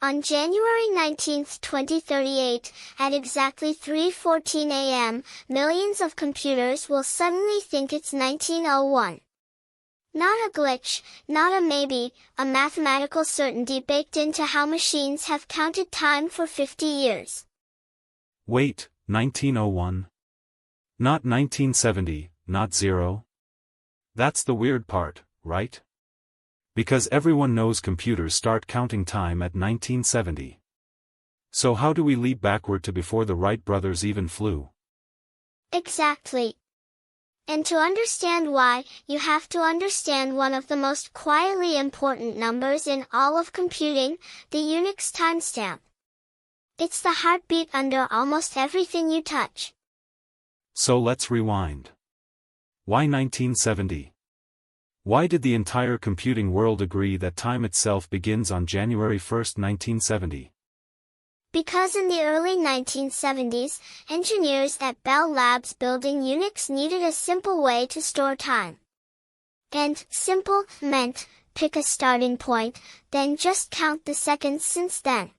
On January 19, 2038, at exactly 3:14 a.m., millions of computers will suddenly think it's 1901. Not a glitch, not a maybe, a mathematical certainty baked into how machines have counted time for 50 years. Wait, 1901? Not 1970, not zero? That's the weird part, right? Because everyone knows computers start counting time at 1970. So how do we leap backward to before the Wright brothers even flew? Exactly. And to understand why, you have to understand one of the most quietly important numbers in all of computing, the Unix timestamp. It's the heartbeat under almost everything you touch. So let's rewind. Why 1970? Why did the entire computing world agree that time itself begins on January 1, 1970? Because in the early 1970s, engineers at Bell Labs building Unix needed a simple way to store time. And simple meant, pick a starting point, then just count the seconds since then.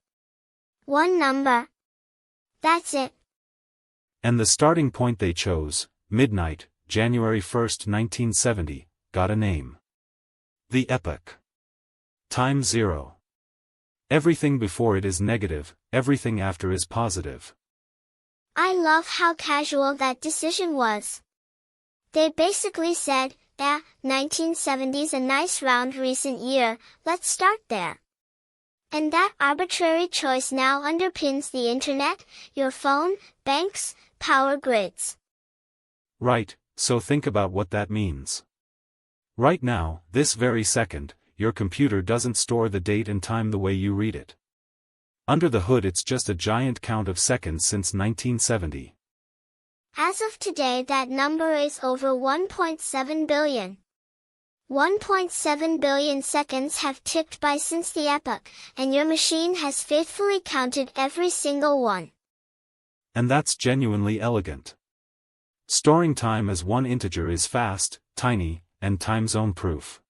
One number. That's it. And the starting point they chose, midnight, January 1, 1970, got a name. The epoch. Time zero. Everything before it is negative, everything after is positive. I love how casual that decision was. They basically said, 1970's a nice round recent year, let's start there. And that arbitrary choice now underpins the internet, your phone, banks, power grids. Right, so think about what that means. Right now, this very second, your computer doesn't store the date and time the way you read it. Under the hood it's just a giant count of seconds since 1970. As of today that number is over 1.7 billion. 1.7 billion seconds have ticked by since the epoch, and your machine has faithfully counted every single one. And that's genuinely elegant. Storing time as one integer is fast, tiny, and time zone proof.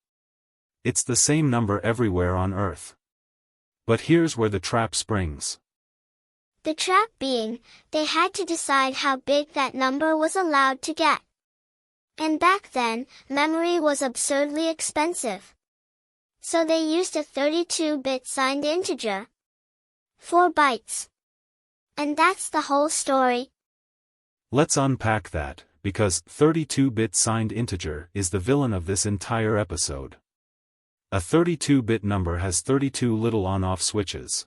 It's the same number everywhere on Earth. But here's where the trap springs. The trap being, they had to decide how big that number was allowed to get. And back then, memory was absurdly expensive. So they used a 32-bit signed integer. 4 bytes. And that's the whole story. Let's unpack that, because 32-bit signed integer is the villain of this entire episode. A 32-bit number has 32 little on-off switches.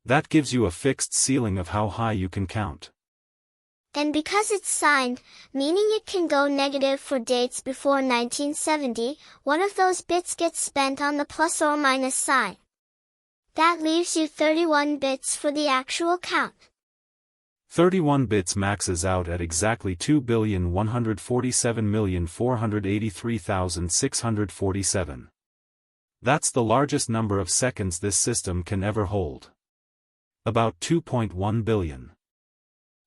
That gives you a fixed ceiling of how high you can count. And because it's signed, meaning it can go negative for dates before 1970, one of those bits gets spent on the plus or minus sign. That leaves you 31 bits for the actual count. 31 bits maxes out at exactly 2,147,483,647. That's the largest number of seconds this system can ever hold. About 2.1 billion.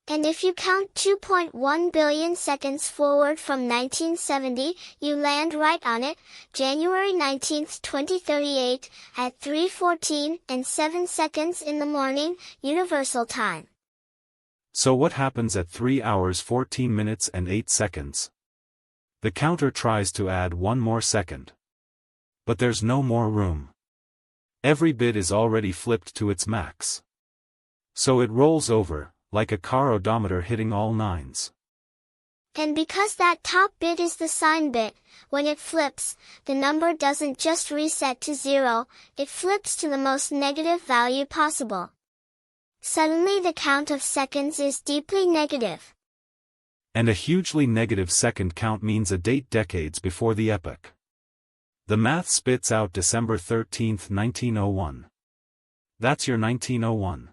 And if you count 2.1 billion seconds forward from 1970, you land right on it, January 19, 2038, at 3:14 and 7 seconds in the morning, Universal Time. So what happens at 3 hours 14 minutes and 8 seconds? The counter tries to add one more second. But there's no more room. Every bit is already flipped to its max. So it rolls over, like a car odometer hitting all nines. And because that top bit is the sign bit, when it flips, the number doesn't just reset to 0, it flips to the most negative value possible. Suddenly the count of seconds is deeply negative. And a hugely negative second count means a date decades before the epoch. The math spits out December 13, 1901. That's your 1901.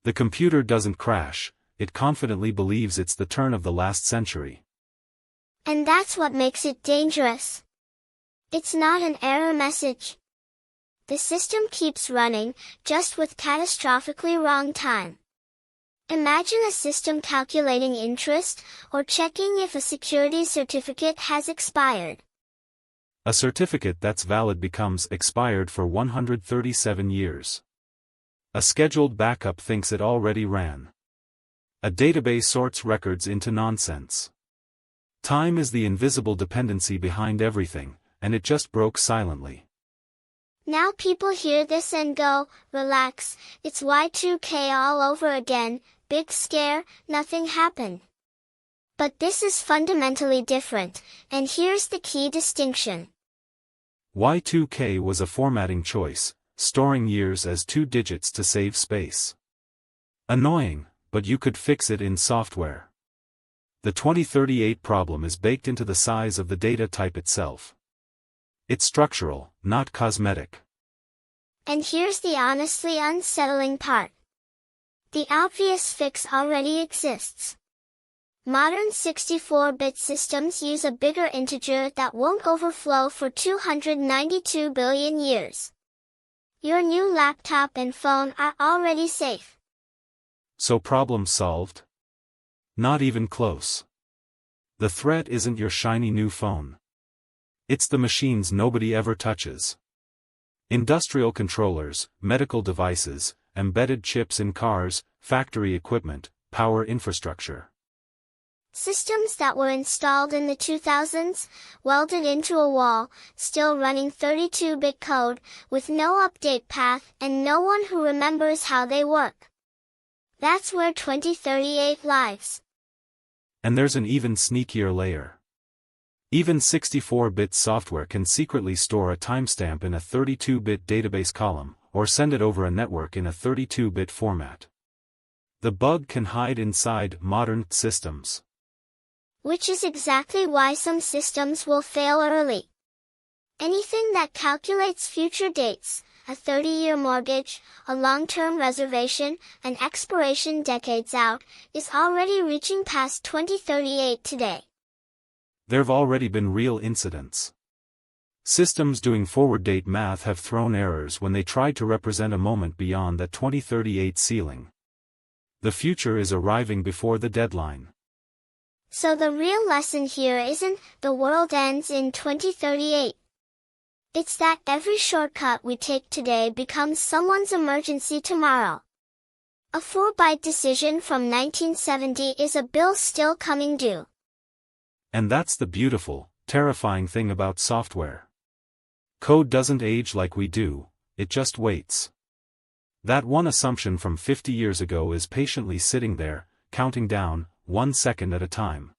The computer doesn't crash, it confidently believes it's the turn of the last century. And that's what makes it dangerous. It's not an error message. The system keeps running, just with catastrophically wrong time. Imagine a system calculating interest, or checking if a security certificate has expired. A certificate that's valid becomes expired for 137 years. A scheduled backup thinks it already ran. A database sorts records into nonsense. Time is the invisible dependency behind everything, and it just broke silently. Now people hear this and go, relax, it's Y2K all over again, big scare, nothing happened. But this is fundamentally different, and here's the key distinction. Y2K was a formatting choice, storing years as 2 digits to save space. Annoying, but you could fix it in software. The 2038 problem is baked into the size of the data type itself. It's structural, not cosmetic. And here's the honestly unsettling part. The obvious fix already exists. Modern 64-bit systems use a bigger integer that won't overflow for 292 billion years. Your new laptop and phone are already safe. So problem solved? Not even close. The threat isn't your shiny new phone. It's the machines nobody ever touches. Industrial controllers, medical devices, embedded chips in cars, factory equipment, power infrastructure. Systems that were installed in the 2000s, welded into a wall, still running 32-bit code, with no update path and no one who remembers how they work. That's where 2038 lives. And there's an even sneakier layer. Even 64-bit software can secretly store a timestamp in a 32-bit database column, or send it over a network in a 32-bit format. The bug can hide inside modern systems. Which is exactly why some systems will fail early. Anything that calculates future dates, a 30-year mortgage, a long-term reservation, an expiration decades out, is already reaching past 2038 today. There've already been real incidents. Systems doing forward date math have thrown errors when they tried to represent a moment beyond that 2038 ceiling. The future is arriving before the deadline. So the real lesson here isn't, the world ends in 2038. It's that every shortcut we take today becomes someone's emergency tomorrow. A 4-byte decision from 1970 is a bill still coming due. And that's the beautiful, terrifying thing about software. Code doesn't age like we do, it just waits. That one assumption from 50 years ago is patiently sitting there, counting down, 1 second at a time.